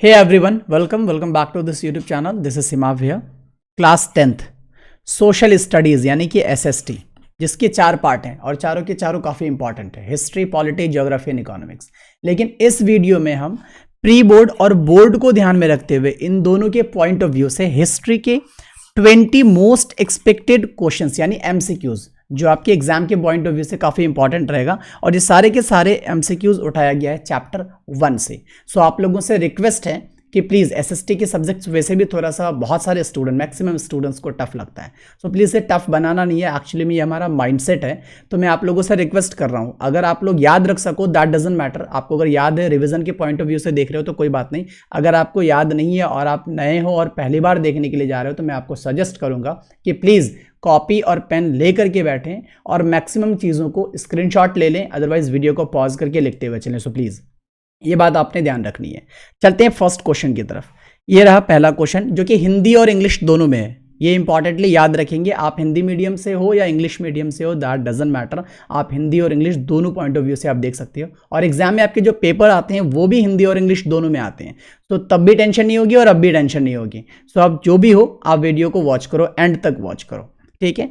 Hey everyone, welcome back to this YouTube channel. This is Simav here. Class 10th social studies यानी कि SST, जिसके 4 part हैं और चारों के चारों काफ़ी इंपॉर्टेंट है, history, polity, geography and economics. लेकिन इस वीडियो में हम प्री बोर्ड और बोर्ड को ध्यान में रखते हुए इन दोनों के पॉइंट ऑफ व्यू से हिस्ट्री के 20 मोस्ट एक्सपेक्टेड क्वेश्चंस यानी MCQs जो आपके एग्जाम के पॉइंट ऑफ व्यू से काफ़ी इंपॉर्टेंट रहेगा, और ये सारे के सारे MCQs उठाया गया है चैप्टर 1 से। सो आप लोगों से रिक्वेस्ट है कि प्लीज़ SST के सब्जेक्ट्स वैसे भी थोड़ा सा बहुत सारे स्टूडेंट, मैक्सिमम स्टूडेंट्स को टफ लगता है। सो प्लीज़ ये टफ बनाना नहीं है, एक्चुअली में ये हमारा माइंडसेट है। तो मैं आप लोगों से रिक्वेस्ट कर रहा हूँ, अगर आप लोग याद रख सको दैट डजंट मैटर। आपको अगर याद है, रिवीजन के पॉइंट ऑफ व्यू से देख रहे हो तो कोई बात नहीं। अगर आपको याद नहीं है और आप नए हो और पहली बार देखने के लिए जा रहे हो तो मैं आपको सजेस्ट करूँगा कि प्लीज़ कॉपी और पेन ले करके बैठें और मैक्सिमम चीज़ों को स्क्रीनशॉट ले लें, अदरवाइज वीडियो को पॉज करके लिखते हुए चलें। सो प्लीज़ ये बात आपने ध्यान रखनी है। चलते हैं फर्स्ट क्वेश्चन की तरफ। ये रहा पहला क्वेश्चन जो कि हिंदी और इंग्लिश दोनों में है। ये इंपॉर्टेंटली याद रखेंगे, आप हिंदी मीडियम से हो या इंग्लिश मीडियम से हो, दैट डजंट मैटर। आप हिंदी और इंग्लिश दोनों पॉइंट ऑफ व्यू से आप देख सकते हो, और एग्जाम में आपके जो पेपर आते हैं वो भी हिंदी और इंग्लिश दोनों में आते हैं। तो तब भी टेंशन नहीं होगी और अब भी टेंशन नहीं होगी। सो आप जो भी हो, आप वीडियो को वॉच करो, एंड तक वॉच करो, ठीक है।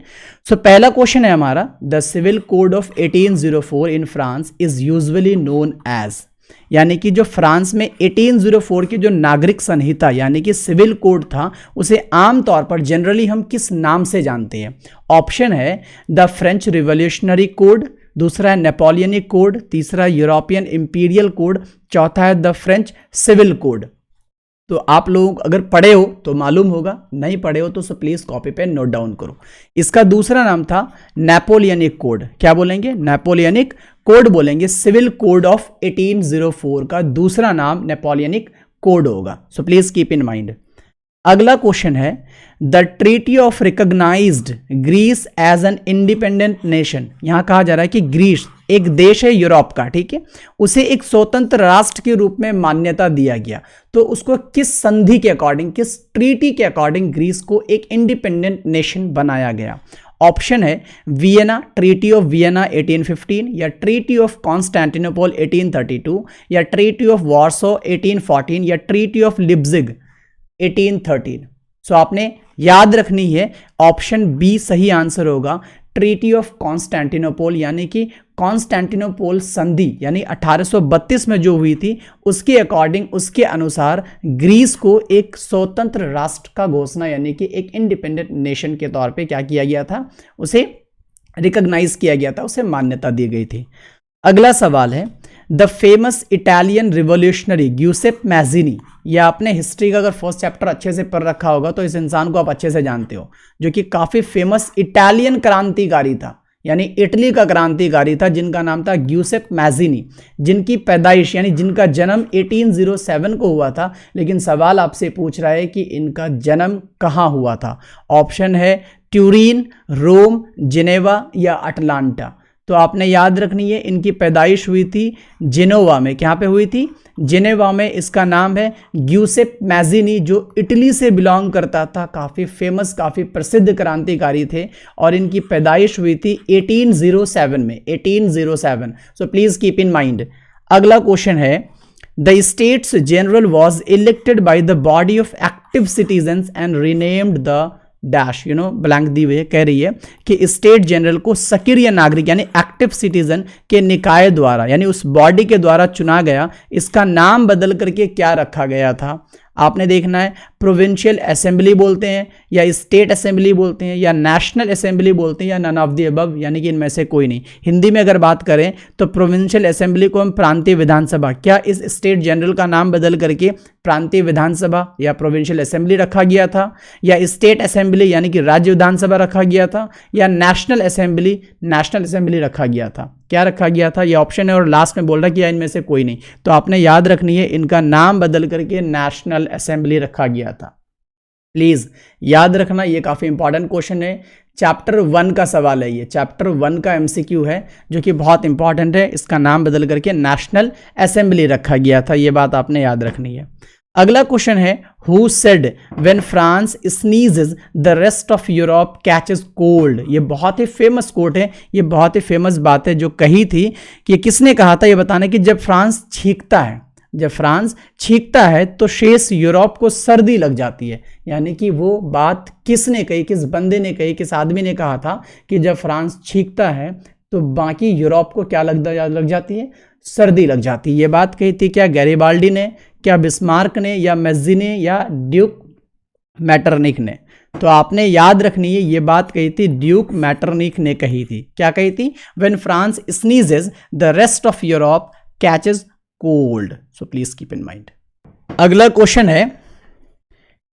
सो पहला क्वेश्चन है हमारा, the civil code of 1804 in France is usually known as, यानी कि जो फ्रांस में 1804 की जो नागरिक संहिता यानी कि सिविल कोड था, उसे आमतौर पर जनरली हम किस नाम से जानते हैं? ऑप्शन है द फ्रेंच रिवॉल्यूशनरी कोड, दूसरा है नेपोलियनिक कोड, तीसरा यूरोपियन इंपीरियल कोड, चौथा है द फ्रेंच सिविल कोड। तो आप लोग अगर पढ़े हो तो मालूम होगा, नहीं पढ़े हो तो प्लीज कॉपी पे नोट डाउन करो। इसका दूसरा नाम था नेपोलियनिक कोड। क्या बोलेंगे? नेपोलियनिक कोड बोलेंगे। सिविल कोड ऑफ 1804 का दूसरा नाम नेपोलियनिक कोड होगा। So please keep in mind. अगला क्वेश्चन है, the treaty of recognized Greece as an independent nation. यहां कहा जा रहा है कि ग्रीस एक देश है यूरोप का, ठीक है, उसे एक स्वतंत्र राष्ट्र के रूप में मान्यता दिया गया। तो उसको किस संधि के अकॉर्डिंग, किस ट्रीटी के अकॉर्डिंग ग्रीस को एक इंडिपेंडेंट नेशन बनाया गया? ऑप्शन है वियना, ट्रीटी ऑफ वियना 1815, या ट्रीटी ऑफ कॉन्स्टेंटिनोपल 1832, या ट्रीटी ऑफ वार्सो 1814, या ट्रीटी ऑफ लिप्जिग 1813। सो आपने याद रखनी है, ऑप्शन बी सही आंसर होगा, ट्रीटी ऑफ कॉन्स्टेंटिनोपल, यानी कि कॉन्स्टेंटिनोपल संधि यानी 1832 में जो हुई थी, उसके अकॉर्डिंग, उसके अनुसार ग्रीस को एक स्वतंत्र राष्ट्र का घोषणा यानी कि एक इंडिपेंडेंट नेशन के तौर पे क्या किया गया था? उसे रिकॉग्नाइज किया गया था, उसे मान्यता दी गई थी। अगला सवाल है, the famous Italian revolutionary Giuseppe Mazzini. या आपने हिस्ट्री का अगर फर्स्ट चैप्टर अच्छे से पढ़ रखा होगा तो इस इंसान को आप अच्छे से जानते हो, जो कि काफ़ी फेमस इटालियन क्रांतिकारी था, यानी इटली का क्रांतिकारी था, जिनका नाम था ग्यूसेप मैज़िनी, जिनकी पैदाइश यानी जिनका जन्म 1807 को हुआ था। लेकिन सवाल आपसे पूछ रहा है कि इनका जन्म कहाँ हुआ था? ऑप्शन है ट्यूरिन, रोम, जिनेवा या अटलांटा। तो आपने याद रखनी है, इनकी पैदाइश हुई थी जिनोवा में। कहाँ पे हुई थी? जिनेवा में। इसका नाम है ग्यूसेप मैज़िनी, जो इटली से बिलोंग करता था, काफ़ी फेमस, काफ़ी प्रसिद्ध क्रांतिकारी थे, और इनकी पैदाइश हुई थी 1807 में, 1807। So please keep in mind. अगला क्वेश्चन है, the States General was elected by the body of active citizens and renamed the dash, blank दी हुई है, कह रही है कि स्टेट जनरल को सक्रिय नागरिक यानी एक्टिव सिटीजन के निकाय द्वारा यानी उस बॉडी के द्वारा चुना गया। इसका नाम बदल करके क्या रखा गया था? आपने देखना है, प्रोविंशियल असेंबली बोलते हैं, या स्टेट असेंबली बोलते हैं, या नेशनल असेंबली बोलते हैं, या नन ऑफ द अबव, यानी कि इनमें से कोई नहीं। हिंदी में अगर बात करें तो प्रोविंशियल असेंबली को हम प्रांतीय विधानसभा, क्या इस स्टेट जनरल का नाम बदल करके प्रांतीय विधानसभा या प्रोविंशियल असेंबली रखा गया था, या स्टेट असेंबली यानी कि राज्य विधानसभा रखा गया था, या नेशनल असेंबली रखा गया था? क्या रखा गया था? ये ऑप्शन है, और लास्ट में बोल रहा कि इनमें से कोई नहीं। तो आपने याद रखनी है, इनका नाम बदल करके नेशनल असेंबली रखा गया था। प्लीज याद रखना, ये काफी इंपॉर्टेंट क्वेश्चन है, चैप्टर 1 का सवाल है, ये चैप्टर 1 का MCQ है, जो कि बहुत इंपॉर्टेंट है। इसका नाम बदल करके नेशनल असेंबली रखा गया था, ये बात आपने याद रखनी है। अगला क्वेश्चन है, who said when France sneezes the rest of Europe catches cold. ये बहुत ही फेमस कोट है, ये बहुत ही फेमस बात है जो कही थी कि किसने कहा था, ये बताना कि जब फ्रांस छींकता है जब फ्रांस छींकता है तो शेष यूरोप को सर्दी लग जाती है। यानी कि वो बात किसने कही, किस बंदे ने कही, किस आदमी ने कहा था कि जब फ्रांस छींकता है तो बाकी यूरोप को क्या लग जाती है, सर्दी लग जाती है। ये बात कही थी क्या गैरिबाल्डी ने, क्या बिस्मार्क ने, या मेज़ी ने, या ड्यूक मैटरनिक ने? तो आपने याद रखनी है, ये बात कही थी ड्यूक मैटरनिक ने कही थी। क्या कही थी? When France sneezes the rest of Europe catches cold. So please keep in mind. अगला क्वेश्चन है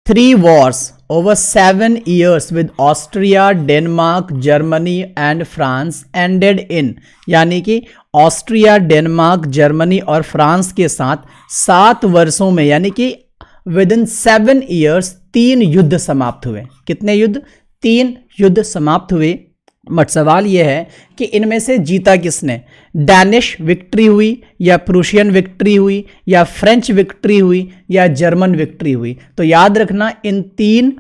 3 wars over 7 years with Austria, Denmark, Germany and France ended in, यानी कि ऑस्ट्रिया, डेनमार्क, जर्मनी और फ्रांस के साथ 7 वर्षों में यानी कि विद इन 7 years 3 युद्ध समाप्त हुए। कितने युद्ध? 3 युद्ध समाप्त हुए। बट सवाल यह है कि इनमें से जीता किसने? डैनिश विक्ट्री हुई, या प्रूशियन विक्ट्री हुई, या फ्रेंच विक्ट्री हुई, या जर्मन विक्ट्री हुई? तो याद रखना इन 3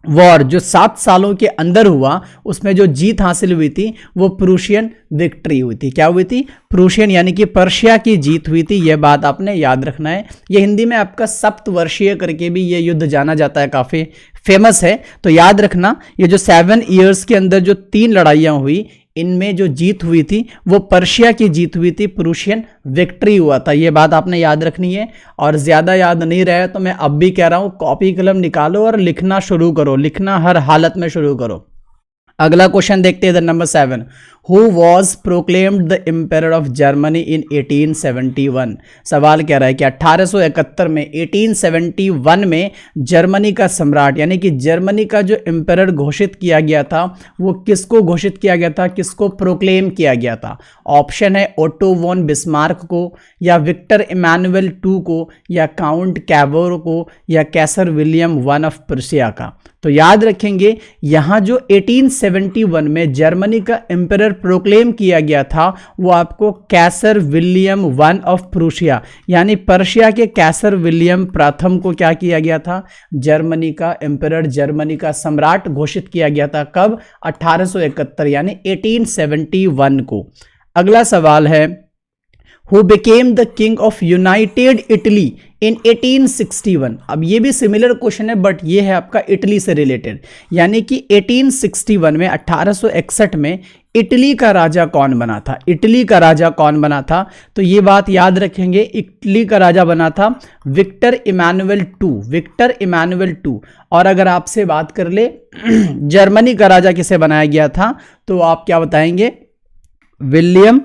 वॉर जो 7 सालों के अंदर हुआ उसमें जो जीत हासिल हुई थी वो प्रूशियन विक्ट्री हुई थी। क्या हुई थी? प्रूशियन यानी कि पर्शिया की जीत हुई थी। यह बात आपने याद रखना है। ये हिंदी में आपका सप्तवर्षीय करके भी ये युद्ध जाना जाता है, काफी फेमस है। तो याद रखना ये जो 7 years के अंदर जो 3 लड़ाइयां हुई इनमें जो जीत हुई थी वो पर्शिया की जीत हुई थी, प्रूशियन विक्ट्री हुआ था। ये बात आपने याद रखनी है। और ज्यादा याद नहीं रहे तो मैं अब भी कह रहा हूं कॉपी कलम निकालो और लिखना शुरू करो, लिखना हर हालत में शुरू करो। अगला क्वेश्चन देखते हैं number 7। Who was proclaimed the emperor of Germany in 1871? सवाल कह रहा है कि 1871 में 1871 में जर्मनी का सम्राट यानी कि जर्मनी का जो एम्पेरर घोषित किया गया था वो किसको घोषित किया गया था, किसको प्रोक्लेम किया गया था? ऑप्शन है ओटो वॉन बिस्मार्क को, या विक्टर इमानुएल II को, या काउंट कैवोर को, या कैसर विलियम I ऑफ प्रूसिया का। तो याद रखेंगे यहां जो 1871 में जर्मनी का एम्पेरर प्रोक्लेम किया गया था वो आपको कैसर विलियम I ऑफ प्रूसिया यानी पर्शिया के कैसर विलियम प्रथम को क्या किया गया था? जर्मनी का एम्पेरर, जर्मनी का सम्राट घोषित किया गया था। कब? 1871 यानी 1871 को। अगला सवाल है Who became the king of United Italy in 1861? अब ये भी सिमिलर क्वेश्चन है बट ये है आपका इटली से रिलेटेड। यानी कि 1861 में 1861 में इटली का राजा कौन बना था? इटली का राजा कौन बना था? तो ये बात याद रखेंगे, इटली का राजा बना था Victor Emmanuel II, Victor Emmanuel II। और अगर आपसे बात कर ले जर्मनी का राजा किसे बनाया गया था तो आप क्या बताएंगे? विलियम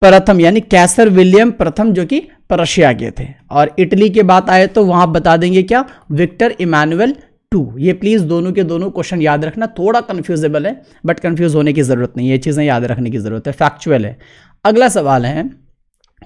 प्रथम यानी कैसर विलियम प्रथम जो कि पर्शिया के थे। और इटली के बात आए तो वहां बता देंगे क्या? Victor Emmanuel II। ये प्लीज दोनों के दोनों क्वेश्चन याद रखना, थोड़ा कंफ्यूजेबल है बट कंफ्यूज होने की जरूरत नहीं है, ये चीजें याद रखने की जरूरत है, फैक्चुअल है। अगला सवाल है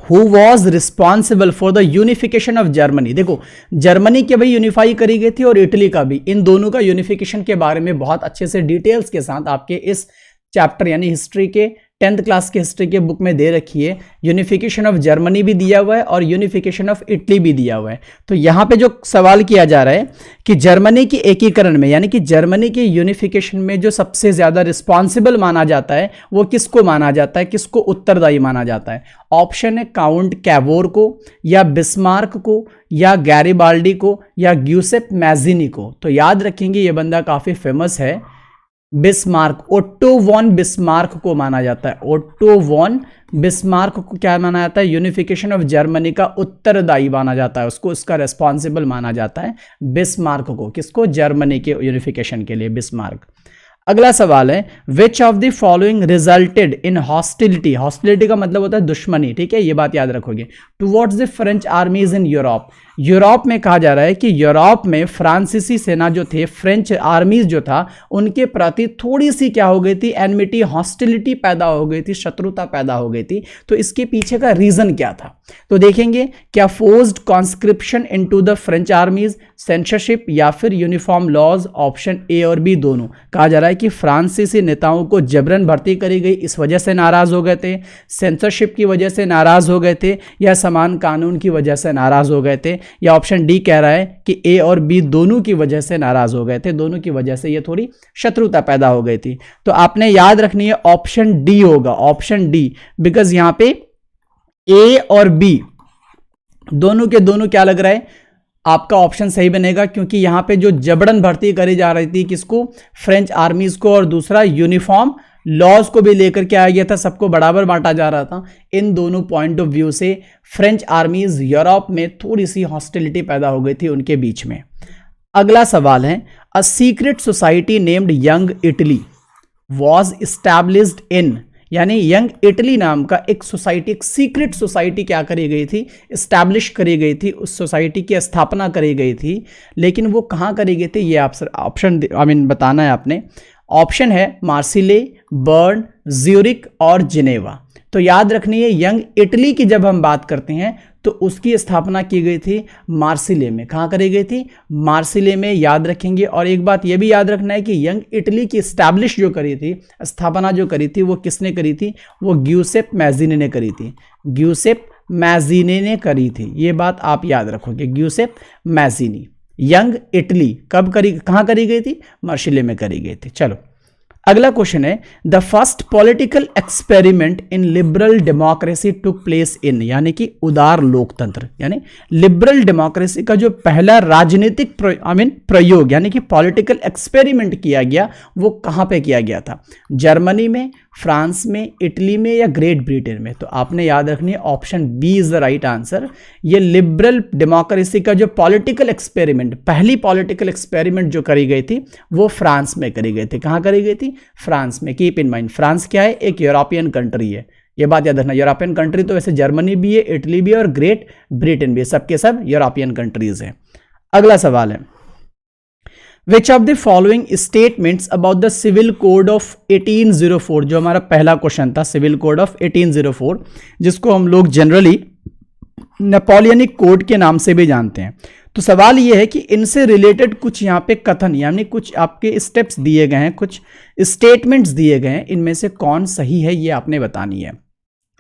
Who was responsible for the unification of Germany? देखो जर्मनी के भाई यूनिफाई करी गई थी और इटली का भी, इन दोनों का यूनिफिकेशन के बारे में बहुत अच्छे से डिटेल्स के साथ आपके इस चैप्टर यानी हिस्ट्री के 10th क्लास के हिस्ट्री के बुक में दे रखी है। यूनिफिकेशन ऑफ जर्मनी भी दिया हुआ है और यूनिफिकेशन ऑफ इटली भी दिया हुआ है। तो यहां पे जो सवाल किया जा रहा है कि जर्मनी की एकीकरण में यानी कि जर्मनी के यूनिफिकेशन में जो सबसे ज्यादा रिस्पॉन्सिबल माना जाता है वो किसको माना जाता है, किसको उत्तरदायी माना जाता है? ऑप्शन है काउंट कैवोर को, या बिस्मार्क को, या गैरिबाल्डी को, या ग्यूसेप मैज़िनी को। तो याद रखेंगे ये बंदा काफी फेमस है, बिस्मार्क, ओट्टो वॉन बिस्मार्क को माना जाता है। ओट्टो वॉन बिस्मार्क को क्या माना जाता है? यूनिफिकेशन ऑफ जर्मनी का उत्तरदायी माना जाता है, उसको इसका रेस्पॉन्सिबल माना जाता है बिस्मार्क को। किसको? जर्मनी के यूनिफिकेशन के लिए बिस्मार्क। अगला सवाल है विच of the following resulted in hostility? Hostility का मतलब होता है दुश्मनी, ठीक है, ये बात याद रखोगे। Towards the French आर्मीज in Europe. Europe में कहा जा रहा है कि यूरोप में फ्रांसीसी सेना जो थे, फ्रेंच आर्मीज जो था उनके प्रति थोड़ी सी क्या हो गई थी? एनमिटी, हॉस्टिलिटी पैदा हो गई थी, शत्रुता पैदा हो गई थी। तो इसके पीछे का रीजन क्या था? तो देखेंगे क्या forced conscription into the French आर्मीज, censorship, या फिर यूनिफॉर्म लॉज। ऑप्शन ए और बी दोनों। कहा जा रहा है कि फ्रांसीसी नेताओं को जबरन भर्ती करी गई, इस वजह से नाराज हो गए थे, सेंसरशिप की वजह से नाराज हो गए थे, या समान कानून की वजह से नाराज हो गए थे, या ऑप्शन डी कह रहा है कि ए और बी दोनों की वजह से नाराज हो गए थे, दोनों की वजह से ये थोड़ी शत्रुता पैदा हो गई थी। तो आपने याद रखनी है ऑप्शन डी होगा, ऑप्शन डी, बिकॉज यहां पे ए और बी दोनों के दोनों क्या लग रहा है, आपका ऑप्शन सही बनेगा, क्योंकि यहां पे जो जबरन भर्ती करी जा रही थी किसको, फ्रेंच आर्मीज को, और दूसरा यूनिफॉर्म लॉज को भी लेकर के आ गया था, सबको बराबर बांटा जा रहा था। इन दोनों पॉइंट ऑफ व्यू से फ्रेंच आर्मीज यूरोप में थोड़ी सी हॉस्टिलिटी पैदा हो गई थी उनके बीच में। अगला सवाल है, a secret society named young Italy was established in, यानी यंग इटली नाम का एक सोसाइटी, एक सीक्रेट सोसाइटी क्या करी गई थी, इस्टेब्लिश करी गई थी, उस सोसाइटी की स्थापना करी गई थी, लेकिन वो कहाँ करी गई थी, ये आप ऑप्शन बताना है आपने। ऑप्शन है मार्सिले, बर्न, ज्यूरिक और जिनेवा। तो याद रखनी है, यंग इटली की जब हम बात करते हैं तो उसकी स्थापना की गई थी मार्सिले में। कहाँ करी गई थी, मार्सिले में, याद रखेंगे। और एक बात यह भी याद रखना है कि यंग इटली की स्टैब्लिश जो करी थी, स्थापना जो करी थी, वो किसने करी थी, वो ग्यूसेप मैज़ीनी ने करी थी, ग्यूसेप मैज़ीनी ने करी थी। ये बात आप याद रखोगे, ग्यूसेप मैज़ीनी। यंग इटली कब करी, कहाँ करी गई थी, मार्सिले में करी गई थी। चलो अगला क्वेश्चन है, the first political experiment in liberal democracy took place in, यानी कि उदार लोकतंत्र, यानी लिबरल डेमोक्रेसी का जो पहला राजनीतिक प्रयोग यानी कि पॉलिटिकल एक्सपेरिमेंट किया गया, वो कहां पे किया गया था, जर्मनी में, फ्रांस में, इटली में या ग्रेट ब्रिटेन में। तो आपने याद रखनी है option B is the right answer. ये लिबरल डेमोक्रेसी का जो पॉलिटिकल एक्सपेरिमेंट, पहली पॉलिटिकल एक्सपेरिमेंट जो करी गई थी, वो फ्रांस में करी गई थी। कहां करी गई थी, फ्रांस में। कीप इन माइंड, फ्रांस क्या है, एक यूरोपियन कंट्री है, ये बात याद रखना। यूरोपियन कंट्री तो वैसे जर्मनी भी है, इटली भी है और ग्रेट ब्रिटेन भी है, सबके सब यूरोपियन कंट्रीज हैं। अगला सवाल है, Which of the following statements about the Civil Code of 1804, जो हमारा पहला क्वेश्चन था, सिविल कोड ऑफ 1804, जिसको हम लोग जनरली नेपोलियनिक कोड के नाम से भी जानते हैं। तो सवाल यह है कि इनसे रिलेटेड कुछ यहाँ पे कथन यानी कुछ आपके स्टेप्स दिए गए हैं, कुछ स्टेटमेंट्स दिए गए हैं, इनमें से कौन सही है ये आपने बतानी है।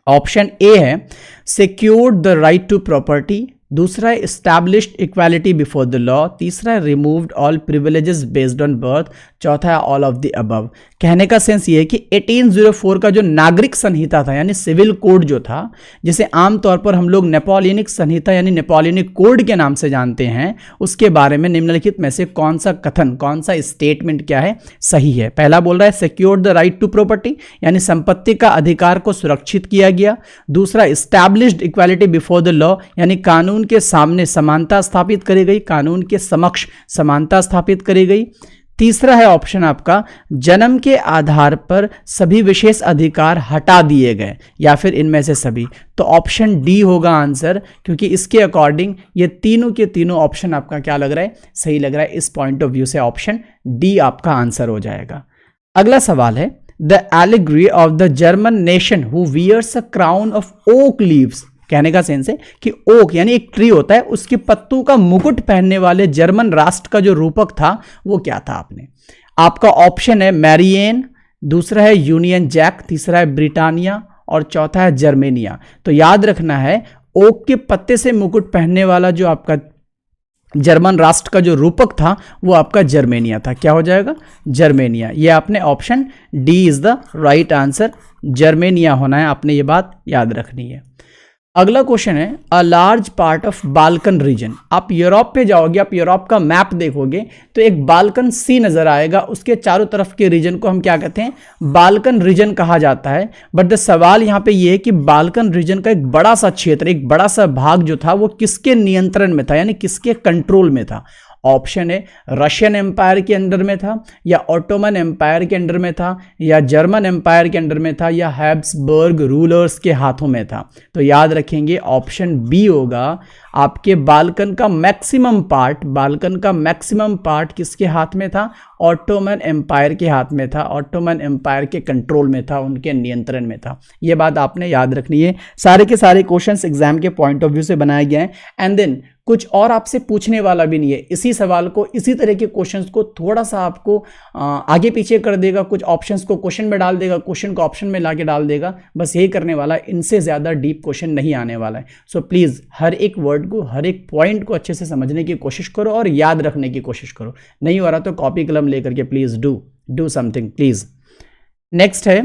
ऑप्शन ए है secured the right to property, दूसरा है established equality before the law, तीसरा है removed all privileges based on birth, चौथा है ऑल ऑफ द अबव। कहने का सेंस ये है कि 1804 का जो नागरिक संहिता था यानी सिविल कोड जो था, जिसे आमतौर पर हम लोग नेपोलियनिक संहिता यानी नेपोलियनिक कोड के नाम से जानते हैं, उसके बारे में निम्नलिखित में से कौन सा कथन, कौन सा स्टेटमेंट क्या है, सही है। पहला बोल रहा है secured the right to property, यानी संपत्ति का अधिकार को सुरक्षित किया गया। दूसरा established equality before the law, यानी कानून के सामने समानता स्थापित करी गई, कानून के समक्ष समानता स्थापित करी गई। तीसरा है ऑप्शन आपका जन्म के आधार पर सभी विशेष अधिकार हटा दिए गए, या फिर इनमें से सभी। तो ऑप्शन डी होगा आंसर, क्योंकि इसके अकॉर्डिंग ये तीनों के तीनों ऑप्शन आपका क्या लग रहा है, सही लग रहा है। इस पॉइंट ऑफ व्यू से ऑप्शन डी आपका आंसर हो जाएगा। अगला सवाल है the allegory of the German nation who wears a crown of oak leaves. कहने का सेंस है कि ओक यानी एक ट्री होता है, उसके पत्तों का मुकुट पहनने वाले जर्मन राष्ट्र का जो रूपक था वो क्या था। आपका ऑप्शन है मैरियन, दूसरा है यूनियन जैक, तीसरा है ब्रिटानिया और चौथा है जर्मेनिया। तो याद रखना है ओक के पत्ते से मुकुट पहनने वाला जो आपका जर्मन राष्ट्र का जो रूपक था वो आपका जर्मेनिया था। क्या हो जाएगा, जर्मेनिया। ये आपने option D is the right answer, Germania होना है, आपने ये बात याद रखनी है। अगला क्वेश्चन है a large part of Balkan reason. आप यूरोप पे जाओगे, आप यूरोप का मैप देखोगे तो एक बाल्कन सी नजर आएगा, उसके चारों तरफ के रीजन को हम क्या कहते हैं, बाल्कन रीजन कहा जाता है। बट द सवाल यहाँ पे ये है कि बाल्कन रीजन का एक बड़ा सा क्षेत्र, एक बड़ा सा भाग जो था वो किसके नियंत्रण में था, यानी किसके कंट्रोल में था। ऑप्शन है रशियन एम्पायर के अंडर में था, या ऑटोमन एम्पायर के अंडर में था, या जर्मन एम्पायर के अंडर में था, या हैब्सबर्ग रूलर्स के हाथों में था। तो याद रखेंगे ऑप्शन बी होगा आपके बाल्कन का मैक्सिमम पार्ट, बाल्कन का मैक्सिमम पार्ट किसके हाथ में था, ऑटोमन एम्पायर के हाथ में था, ऑटोमन एम्पायर के कंट्रोल में था, उनके नियंत्रण में था। ये बात आपने याद रखनी है। सारे के सारे क्वेश्चंस एग्जाम के पॉइंट ऑफ व्यू से बनाए गए हैं, एंड देन कुछ और आपसे पूछने वाला भी नहीं है। इसी सवाल को, इसी तरह के क्वेश्चंस को थोड़ा सा आपको आगे पीछे कर देगा, कुछ ऑप्शंस को क्वेश्चन में डाल देगा, क्वेश्चन को ऑप्शन में लाके डाल देगा, बस यही करने वाला है। इनसे ज़्यादा डीप क्वेश्चन नहीं आने वाला है। सो प्लीज़ हर एक वर्ड को, हर एक पॉइंट को अच्छे से समझने की कोशिश करो और याद रखने की कोशिश करो। नहीं हो रहा तो कॉपी कलम लेकर के please do something please. Next है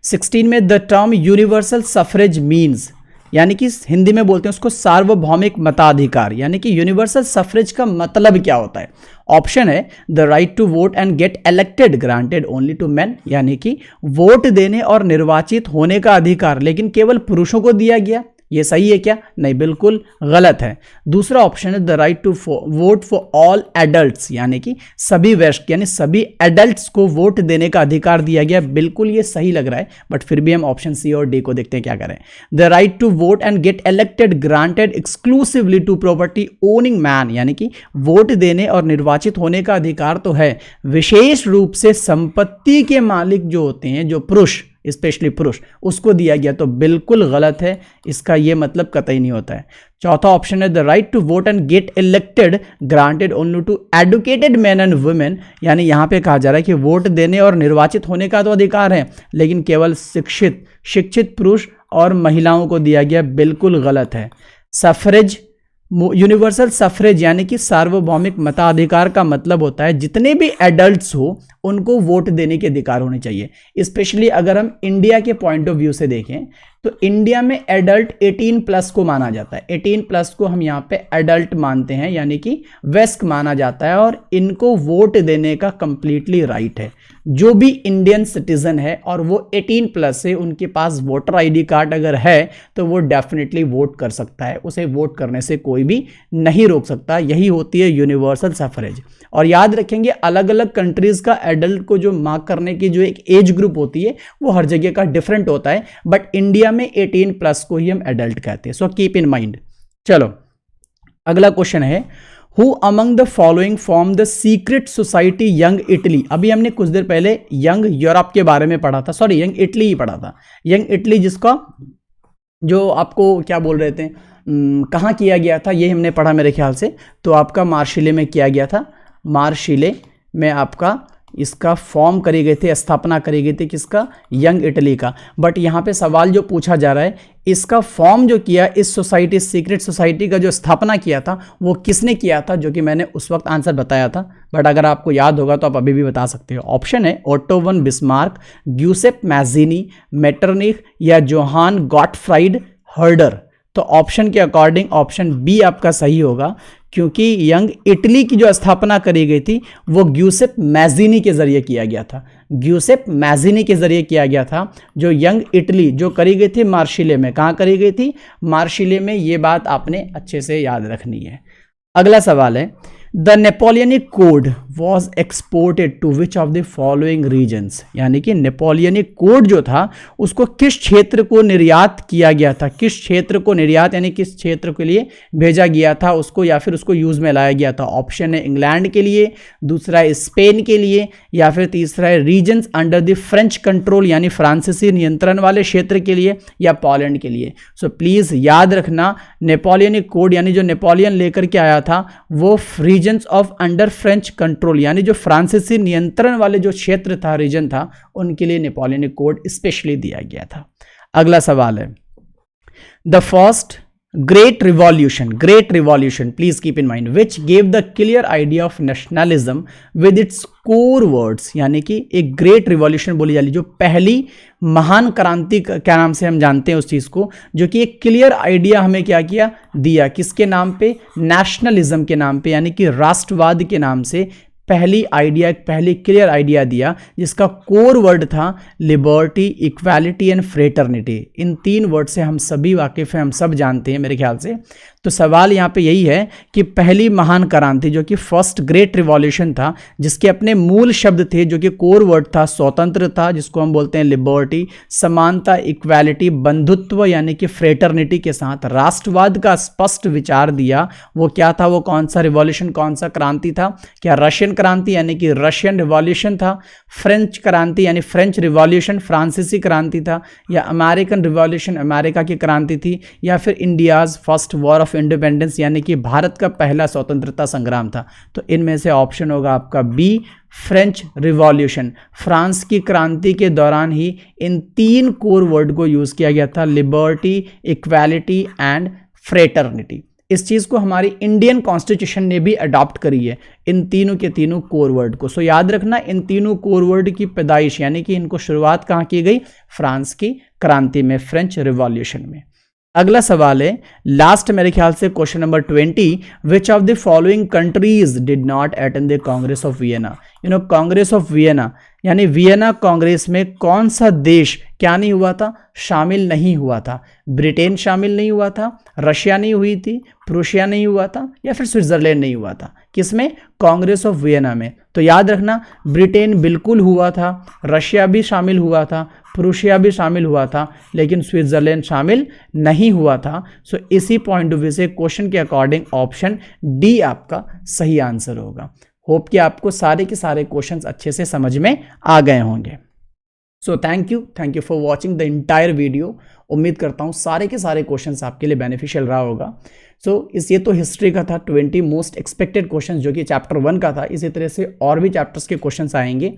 16 में the term universal suffrage means. यानी कि हिंदी में बोलते हैं उसको सार्वभौमिक मताधिकार, यानी कि यूनिवर्सल सफरेज का मतलब क्या होता है। ऑप्शन है the right to vote and get elected granted only to men, यानी कि वोट देने और निर्वाचित होने का अधिकार लेकिन केवल पुरुषों को दिया गया। ये सही है क्या? नहीं, बिल्कुल गलत है। दूसरा ऑप्शन है the right to vote for all adults, यानी कि सभी वयस्क यानी सभी एडल्ट्स को वोट देने का अधिकार दिया गया। बिल्कुल ये सही लग रहा है, बट फिर भी हम ऑप्शन सी और डी को देखते हैं क्या करें। The right to vote and get elected granted exclusively to property owning man, यानी कि वोट देने और निर्वाचित होने का अधिकार तो है, विशेष रूप से संपत्ति के मालिक जो होते हैं, जो पुरुष, स्पेशली पुरुष, उसको दिया गया। तो बिल्कुल गलत है, इसका ये मतलब कतई नहीं होता है। चौथा ऑप्शन है the right to vote and get elected granted only to educated man and women, यानी यहां पे कहा जा रहा है कि वोट देने और निर्वाचित होने का तो अधिकार है लेकिन केवल शिक्षित पुरुष और महिलाओं को दिया गया। बिल्कुल गलत है। सफरेज, यूनिवर्सल सफरेज यानी कि सार्वभौमिक मताधिकार का मतलब होता है जितने भी एडल्ट्स हो उनको वोट देने के अधिकार होने चाहिए। स्पेशली अगर हम इंडिया के पॉइंट ऑफ व्यू से देखें तो इंडिया में एडल्ट 18 प्लस को माना जाता है। 18 प्लस को हम यहाँ पे एडल्ट मानते हैं, यानी कि वयस्क माना जाता है और इनको वोट देने का कंप्लीटली राइट है। जो भी इंडियन सिटीजन है और वो 18 प्लस है, उनके पास वोटर आईडी कार्ड अगर है तो वो डेफिनेटली वोट कर सकता है, उसे वोट करने से कोई भी नहीं रोक सकता। यही होती है यूनिवर्सल सफरेज। और याद रखेंगे अलग अलग कंट्रीज का एडल्ट को जो मार्क करने की जो एक एज ग्रुप होती है वो हर जगह का डिफरेंट होता है, बट इंडिया में 18 प्लस को ही हम एडल्ट कहते हैं। So keep in mind. चलो अगला क्वेश्चन है, who among the following form the secret society young Italy. अभी हमने कुछ देर पहले यंग यूरोप के बारे में पढ़ा था, सॉरी यंग इटली ही पढ़ा था। यंग इटली जिसका जो आपको क्या बोल रहे थे, कहाँ किया गया था, ये हमने पढ़ा मेरे ख्याल से, तो आपका मार्शिले में किया गया था। मार्शिले में आपका इसका फॉर्म करी गई थी, स्थापना करी गई थी किसका, यंग इटली का। बट यहाँ पे सवाल जो पूछा जा रहा है, इसका फॉर्म जो किया, इस सोसाइटी सीक्रेट सोसाइटी का जो स्थापना किया था वो किसने किया था, जो कि मैंने उस वक्त आंसर बताया था। बट अगर आपको याद होगा तो आप अभी भी बता सकते हो। ऑप्शन है auto von Bismarck, Giuseppe Mazzini, Metternich या जोहान गॉटफ्राइड हर्डर। तो ऑप्शन के अकॉर्डिंग ऑप्शन बी आपका सही होगा, क्योंकि यंग इटली की जो स्थापना करी गई थी वो ग्यूसेप मैजिनी के जरिए किया गया था। ग्यूसेप मैजिनी के जरिए किया गया था। जो यंग इटली जो करी गई थी मार्शिले में, कहाँ करी गई थी, मार्शिले में। ये बात आपने अच्छे से याद रखनी है। अगला सवाल है, the Napoleonic code was exported to which of the following regions, यानी कि नेपोलियनिक कोड जो था उसको किस क्षेत्र को निर्यात किया गया था, किस क्षेत्र को निर्यात यानी किस क्षेत्र के लिए भेजा गया था उसको, या फिर उसको यूज में लाया गया था। ऑप्शन है इंग्लैंड के लिए, दूसरा है स्पेन के लिए, या फिर तीसरा है regions under the French control यानी फ्रांसीसी नियंत्रण वाले क्षेत्र के लिए, या पोलैंड के लिए। सो प्लीज याद रखना, नेपोलियनिक कोड यानी जो नेपोलियन लेकर के आया था वो regions of under French control यानी जो फ्रांसीसी नियंत्रण वाले जो क्षेत्र था, रीजन था, उनके लिए नेपोलियनिक कोड स्पेशली दिया गया था। अगला सवाल है, the first great revolution please keep in mind which gave the clear idea of nationalism with its core words, यानी कि एक ग्रेट रिवॉल्यूशन बोली जा रही, जो पहली महान क्रांति क्या नाम से हम जानते हैं उस चीज को, जो कि एक क्लियर आइडिया हमें क्या किया, दिया, किसके नाम पे, नेशनलिज्म के नाम पे, यानी कि राष्ट्रवाद के नाम से पहली क्लियर आइडिया दिया, जिसका कोर वर्ड था liberty, equality and fraternity. In 3 word से हम सभी वाकिफ हैं, हम सब जानते हैं मेरे ख्याल से। तो सवाल यहाँ पे यही है कि पहली महान क्रांति जो कि फर्स्ट ग्रेट रिवॉल्यूशन था, जिसके अपने मूल शब्द थे, जो कि कोर वर्ड था स्वतंत्रता, जिसको हम बोलते हैं लिबर्टी, समानता, इक्वालिटी, बंधुत्व यानी कि फ्रेटर्निटी के साथ राष्ट्रवाद का स्पष्ट विचार दिया। वो क्या था, वो कौन सा रिवॉल्यूशन, कौन सा क्रांति था? क्या रशियन क्रांति यानी कि रशियन रिवॉल्यूशन था, फ्रेंच क्रांति यानी फ्रेंच रिवॉल्यूशन फ्रांसीसी क्रांति था, या अमेरिकन रिवॉल्यूशन अमेरिका की क्रांति थी, या फिर India's first war of independence यानी कि भारत का पहला स्वतंत्रता संग्राम था? तो इनमें से ऑप्शन होगा आपका बी, फ्रेंच रिवॉल्यूशन। फ्रांस की क्रांति के दौरान ही इन 3 कोर वर्ड को यूज किया गया था, लिबर्टी, इक्वालिटी एंड फ्रेटर्निटी। इस चीज को हमारी इंडियन कॉन्स्टिट्यूशन ने भी अडॉप्ट करी है, इन तीनों के तीनों कोर वर्ड को। सो याद रखना, इन तीनों कोर वर्ड की पैदाइश यानी कि इनको शुरुआत कहाँ की गई, फ्रांस की क्रांति में, फ्रेंच रिवॉल्यूशन में। अगला सवाल है लास्ट मेरे ख्याल से question number 20, which of the following countries did not attend the Congress of Vienna. Congress of Vienna यानी वियना कांग्रेस में कौन सा देश क्या नहीं हुआ था, शामिल नहीं हुआ था। ब्रिटेन शामिल नहीं हुआ था, रशिया नहीं हुई थी, प्रूशिया नहीं हुआ था, या फिर स्विट्जरलैंड नहीं हुआ था। किसमें? कांग्रेस ऑफ वियना में। तो याद रखना, ब्रिटेन बिल्कुल हुआ था, रशिया भी शामिल हुआ था, प्रूशिया भी शामिल हुआ था, लेकिन स्विट्जरलैंड शामिल नहीं हुआ था। सो इसी पॉइंट ऑफ व्यू से क्वेश्चन के अकॉर्डिंग ऑप्शन डी आपका सही आंसर होगा। होप कि आपको सारे के सारे क्वेश्चंस अच्छे से समझ में आ गए होंगे। So thank you for watching the entire video. उम्मीद करता हूँ सारे के सारे क्वेश्चंस आपके लिए बेनिफिशियल रहा होगा। ये तो हिस्ट्री का था 20 मोस्ट एक्सपेक्टेड क्वेश्चंस जो कि चैप्टर 1 का था। इसी तरह से और भी चैप्टर्स के क्वेश्चंस आएंगे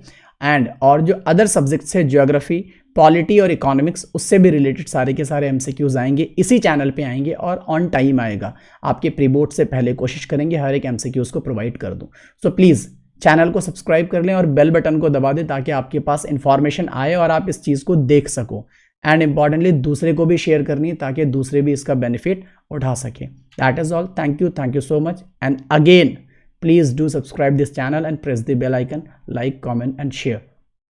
और जो अदर सब्जेक्ट्स है ज्योग्राफी, पॉलिटी और इकोनॉमिक्स, उससे भी रिलेटेड सारे के सारे एमसीक्यूज आएंगे, इसी चैनल पे आएंगे और ऑन टाइम आएगा। आपके प्री बोर्ड से पहले कोशिश करेंगे हर एक एमसीक्यूज को प्रोवाइड कर दूं। सो प्लीज़ चैनल को सब्सक्राइब कर लें और बेल बटन को दबा दें ताकि आपके पास इंफॉर्मेशन आए और आप इस चीज़ को देख सको। एंड इंपॉर्टेंटली दूसरे को भी शेयर करनी है ताकि दूसरे भी इसका बेनिफिट उठा सके। That is all. Thank you so much and again please do subscribe this channel and press the bell icon, like, comment and share.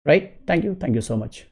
Right? Thank you so much.